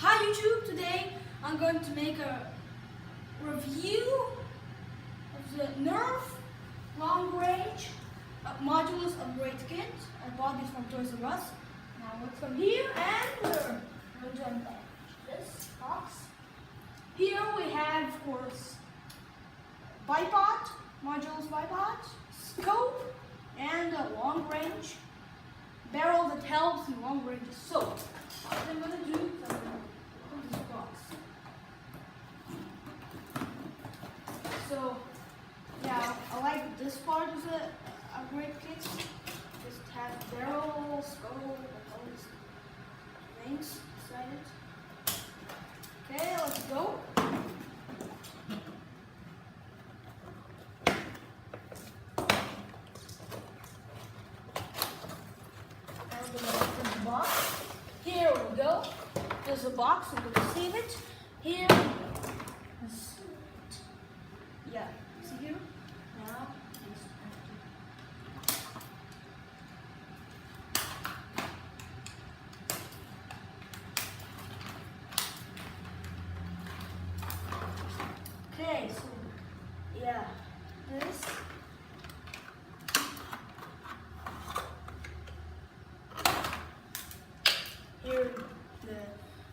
Hi YouTube, today I'm going to make a review of the NERF long range Modulus upgrade kit. I bought this from Toys R Us. Now let's come here and we're going to unpack this box. Here we have, of course, bipod, Modulus bipod, scope, and a long range barrel that helps in long range. So what I'm going to do is I'm going to open this box. So yeah, I like this part of the upgrade kit. Just has barrel, scope, and all these things inside it. Okay, let's go. Box. Here we go. There's a box. I'm going to save it. Here. Yeah. See here? Now. Okay. So yeah. This.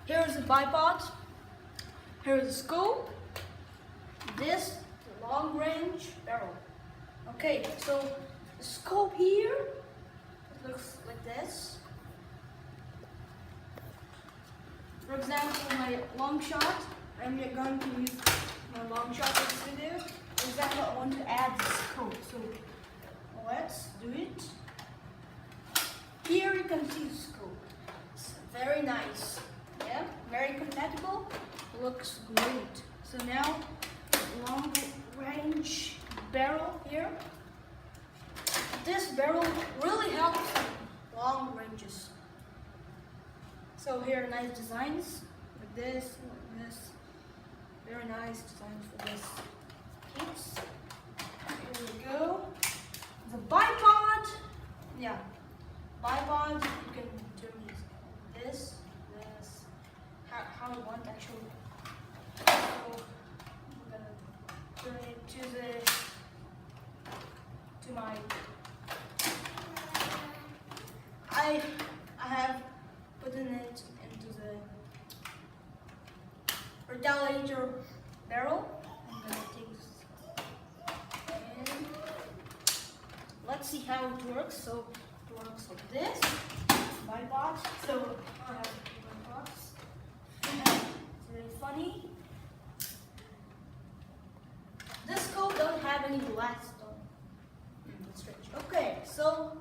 Here's the bipod, here's the scope, this the long range barrel. Okay, so the scope here, it looks like this. For example, my long shot, I'm going to use my long shot in this video. For example, I want to add the scope, so let's do it. Here you can see the scope. It's very nice. Yeah, very compatible. Looks great. So now, long range barrel here. This barrel really helps long ranges. So here are nice designs like this, like this. Very nice designs for this kits. Here we go. The bipod. Yeah, bipod. You can turn this. How I want actually. So I'm gonna turn it to my. I have put it into the retaliator barrel. I'm gonna take this and let's see how it works. So it works like this. My box. So I have my box. It's very funny. This scope doesn't have any glass though. That's strange. Okay, so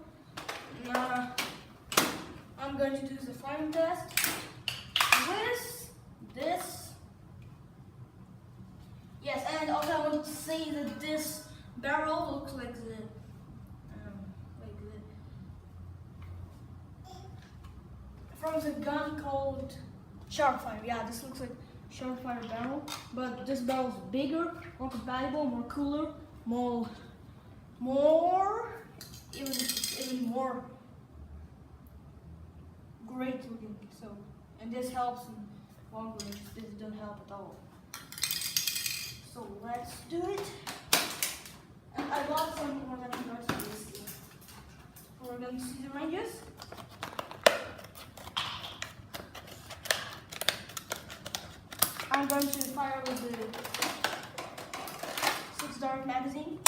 I'm going to do the firing test with this. Yes, and also I want to say that this barrel looks like the from the gun called Sharpfire. Yeah, this looks like Sharpfire barrel, but this barrel is bigger, more compatible, more cooler, even more great looking. So, and this helps in long range. This doesn't help at all. So let's do it. And I bought some organic darts for this. We're going to see the ranges. I'm going to fire with the 6 dart magazine.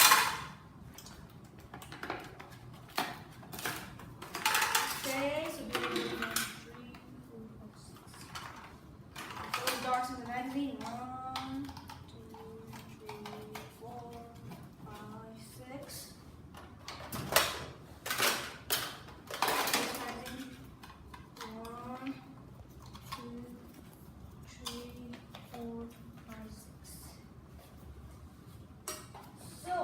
Okay, so there we go. 1, 2, 3, 4, 5, 6. 4 darts in the magazine. 1, 2, 3, 4, 5, 6. Magazine. 1, 2, 3, 4, 5, 6. So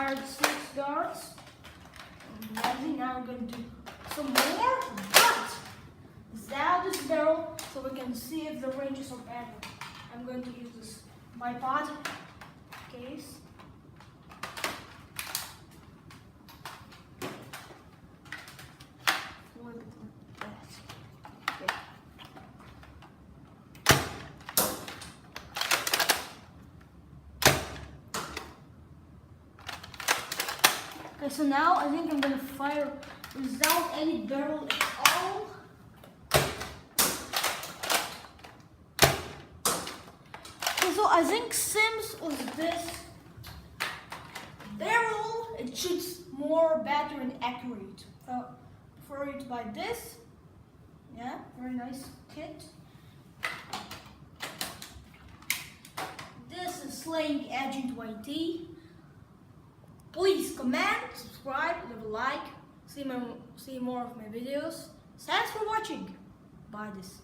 fired 6 darts. Amazing. Now I'm going to do some more, but without this barrel, so we can see if the ranges are better. I'm going to use this bipod case. Flip it like that. Okay. Okay, so now I think I'm gonna fire without any barrel at all. Okay, so I think Sims with this barrel, it shoots more better and accurate. So prefer it by this. Yeah, very nice kit. This is Slaying Agent YT. Please comment, subscribe, leave a like, see more of my videos. Thanks for watching. Buy this.